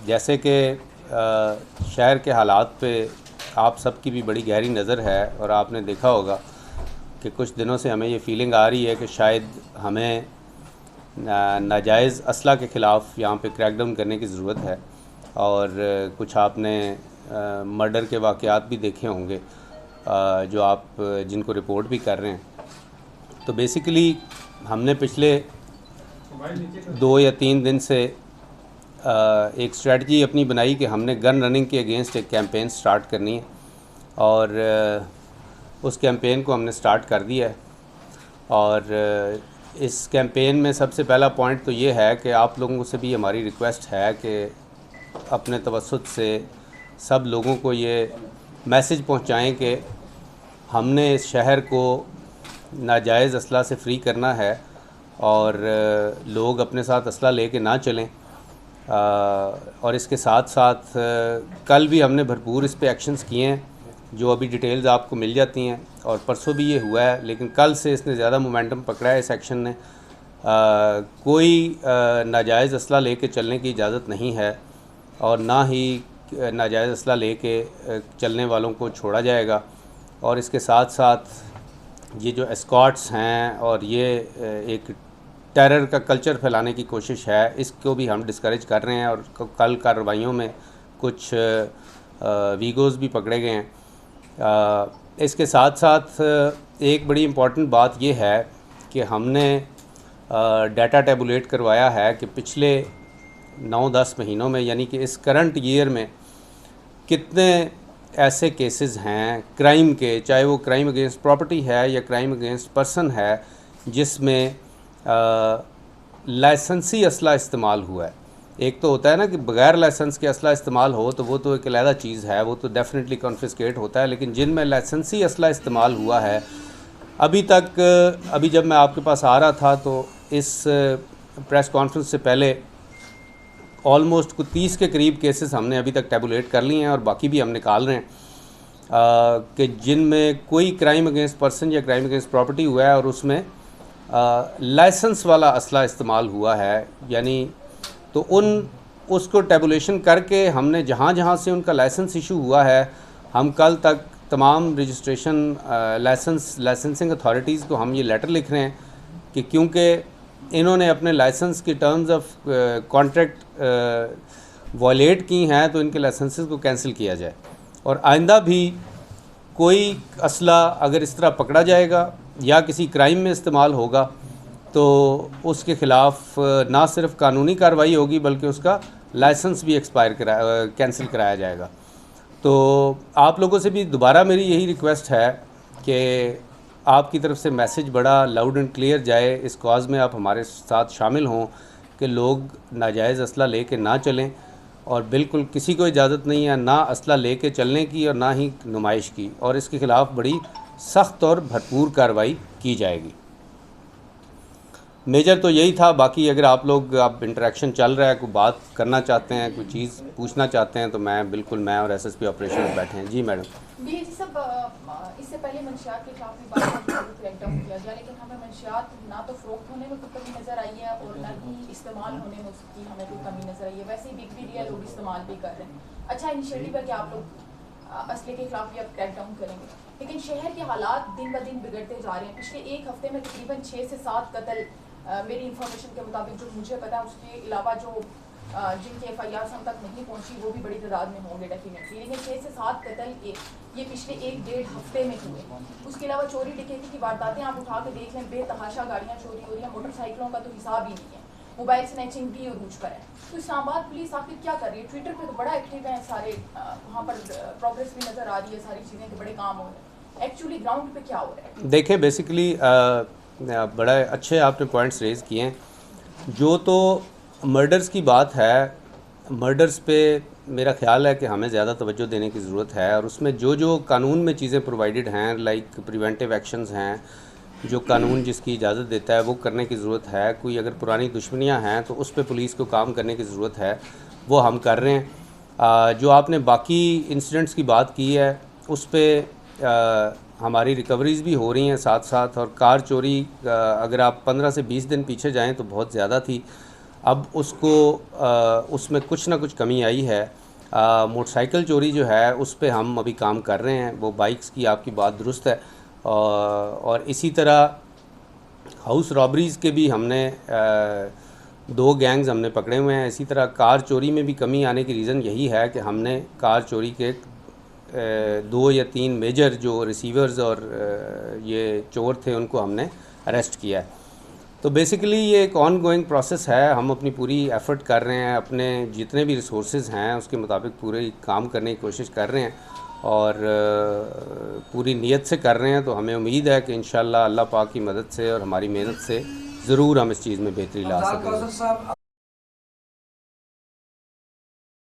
जैसे कि शहर के हालात पे आप सबकी भी बड़ी गहरी नज़र है और आपने देखा होगा कि कुछ दिनों से हमें ये फीलिंग आ रही है कि शायद हमें नाजायज़ असला के ख़िलाफ़ यहाँ पे क्रैकडाउन करने की ज़रूरत है। और कुछ आपने मर्डर के वाक़यात भी देखे होंगे जो आप जिनको रिपोर्ट भी कर रहे हैं। तो बेसिकली हमने पिछले 2 या 3 दिन से एक स्ट्रेटजी अपनी बनाई कि हमने गन रनिंग के अगेंस्ट एक कैंपेन स्टार्ट करनी है और उस कैंपेन को हमने स्टार्ट कर दिया है। और इस कैंपेन में सबसे पहला पॉइंट तो ये है कि आप लोगों से भी हमारी रिक्वेस्ट है कि अपने तवज्जुद से सब लोगों को ये मैसेज पहुंचाएं कि हमने इस शहर को नाजायज़ असला से फ्री करना है और लोग अपने साथ असला लेके ना चलें। और इसके साथ साथ कल भी हमने भरपूर इस पे एक्शंस किए हैं जो अभी डिटेल्स आपको मिल जाती हैं, और परसों भी ये हुआ है, लेकिन कल से इसने ज़्यादा मोमेंटम पकड़ा है इस एक्शन ने। कोई नाजायज़ असला लेके चलने की इजाज़त नहीं है और ना ही नाजायज़ असला लेके चलने वालों को छोड़ा जाएगा। और इसके साथ साथ ये जो एस्कॉर्ट्स हैं और ये एक टेरर का कल्चर फैलाने की कोशिश है, इसको भी हम डिस्करेज कर रहे हैं। और कल कार्रवाइयों में कुछ वीगोज़ भी पकड़े गए हैं। इसके साथ साथ एक बड़ी इम्पॉर्टेंट बात ये है कि हमने डाटा टेबुलेट करवाया है कि पिछले 9-10 महीनों में, यानी कि इस करंट ईयर में कितने ऐसे केसेस हैं क्राइम के, चाहे वो क्राइम अगेंस्ट प्रॉपर्टी है या क्राइम अगेंस्ट पर्सन है, जिसमें लाइसेंसी असला इस्तेमाल हुआ है। एक तो होता है ना कि बग़ैर लाइसेंस के असला इस्तेमाल हो तो वो तो एक अलहदा चीज़ है, वो तो डेफिनेटली कॉन्फिस्केट होता है। लेकिन जिनमें लाइसेंसी असला इस्तेमाल हुआ है, अभी जब मैं आपके पास आ रहा था तो इस प्रेस कॉन्फ्रेंस से पहले ऑलमोस्ट कुछ 30 के करीब केसेस हमने अभी तक टेबुलेट कर लिए हैं और बाकी भी हम निकाल रहे हैं कि जिनमें कोई क्राइम अगेंस्ट पर्सन या क्राइम अगेंस्ट प्रॉपर्टी हुआ है और उसमें लाइसेंस वाला असला इस्तेमाल हुआ है। यानी तो उसको टेबुलेशन करके हमने जहाँ से उनका लाइसेंस इशू हुआ है, हम कल तक तमाम रजिस्ट्रेशन लाइसेंसिंग अथॉरिटीज़ को हम ये लेटर लिख रहे हैं कि क्योंकि इन्होंने अपने लाइसेंस की टर्म्स ऑफ कॉन्ट्रैक्ट वॉलेट की हैं तो इनके लाइसेंसेस को कैंसिल किया जाए। और आइंदा भी कोई असला अगर इस तरह पकड़ा जाएगा या किसी क्राइम में इस्तेमाल होगा तो उसके ख़िलाफ़ ना सिर्फ कानूनी कार्रवाई होगी बल्कि उसका लाइसेंस भी कैंसिल कराया जाएगा। तो आप लोगों से भी दोबारा मेरी यही रिक्वेस्ट है कि आपकी तरफ से मैसेज बड़ा लाउड एंड क्लियर जाए, इस कॉज़ में आप हमारे साथ शामिल हों कि लोग नाजायज़ असला लेके ना चलें। और बिल्कुल किसी को इजाज़त नहीं है ना असला लेके चलने की और ना ही नुमाइश की, और इसके ख़िलाफ़ बड़ी सख्त और भरपूर कार्रवाई की जाएगी। मेजर तो यही था। बाकी अगर आप इंटरेक्शन चल रहा है, कोई बात करना चाहते हैं, कोई चीज़ पूछना चाहते हैं तो मैं और एसएसपी ऑपरेशन में बैठे हैं। जी मैडम। डीएजी साहब, इससे पहले मंशियात के खिलाफ भी बात क्रैकडाउन किया गया, लेकिन हमें मंशियात ना तो फ़रोख्त होने में कोई कमी नज़र आई है और ना ही इस्तेमाल होने में उसकी हमें कोई कमी नज़र आई है। वैसे ही बिग मीडिया लोग इस्तेमाल भी कर रहे हैं। अच्छा इनिशिएटिव है कि आप लोग असले के खिलाफ भी अब क्रैकडाउन करेंगे, लेकिन शहर के हालात दिन ब दिन बिगड़ते जा रहे हैं। पिछले एक हफ्ते में तकरीबन 6 से 7 कत्ल मेरी इंफॉर्मेशन के मुताबिक जो मुझे पता है, उसके अलावा जो जिनके FIR हम तक नहीं पहुंची वो भी बड़ी तादाद में होंगे डेफिनेटली, लेकिन 6 से 7 कत्ल ये पिछले 1-1.5 हफ्ते में हुए। उसके अलावा चोरी डकैती की वारदातें आप उठा के देख लें, बेतहाशा गाड़ियाँ चोरी हो रही हैं, मोटरसाइकिलों का तो हिसाब ही नहीं है, मोबाइल स्नैचिंग भी अरूज पर है। तो इस्लामाबाद पुलिस आखिर क्या कर रही है? ट्विटर पर तो बड़ा एक्टिव है सारे, वहाँ पर प्रोग्रेस भी नज़र आ रही है, सारी चीज़ें के बड़े काम हो रहे हैं। एक्चुअली ग्राउंड पे क्या हो रहा है? देखें, बेसिकली बड़ा अच्छे आपने पॉइंट्स रेज़ किए हैं। जो तो मर्डर्स की बात है, मर्डर्स पे मेरा ख़्याल है कि हमें ज़्यादा तवज्जो देने की ज़रूरत है, और उसमें जो कानून में चीज़ें प्रोवाइडेड हैं, लाइक प्रिवेंटिव एक्शंस हैं, जो कानून जिसकी इजाज़त देता है वो करने की ज़रूरत है। कोई अगर पुरानी दुश्मनियां हैं तो उस पर पुलिस को काम करने की ज़रूरत है, वो हम कर रहे हैं। जो आपने बाकी इंसिडेंट्स की बात की है उस पर हमारी रिकवरीज़ भी हो रही हैं साथ साथ। और कार चोरी अगर आप 15 से 20 दिन पीछे जाएं तो बहुत ज़्यादा थी, अब उसको उसमें कुछ ना कुछ कमी आई है। मोटरसाइकिल चोरी जो है उस पे हम अभी काम कर रहे हैं। वो बाइक्स की आपकी बात दुरुस्त है। और इसी तरह हाउस रॉबरीज़ के भी हमने 2 गैंग्स हमने पकड़े हुए हैं। इसी तरह कार चोरी में भी कमी आने की रीज़न यही है कि हमने कार चोरी के 2 या 3 मेजर जो रिसीवर्स और ये चोर थे उनको हमने अरेस्ट किया है। तो बेसिकली ये एक ऑन गोइंग प्रोसेस है। हम अपनी पूरी एफ़र्ट कर रहे हैं, अपने जितने भी रिसोर्सेज हैं उसके मुताबिक पूरे काम करने की कोशिश कर रहे हैं और पूरी नीयत से कर रहे हैं। तो हमें उम्मीद है कि इंशाल्लाह अल्लाह पाक की मदद से और हमारी मेहनत से ज़रूर हम इस चीज़ में बेहतरी ला सकेंगे।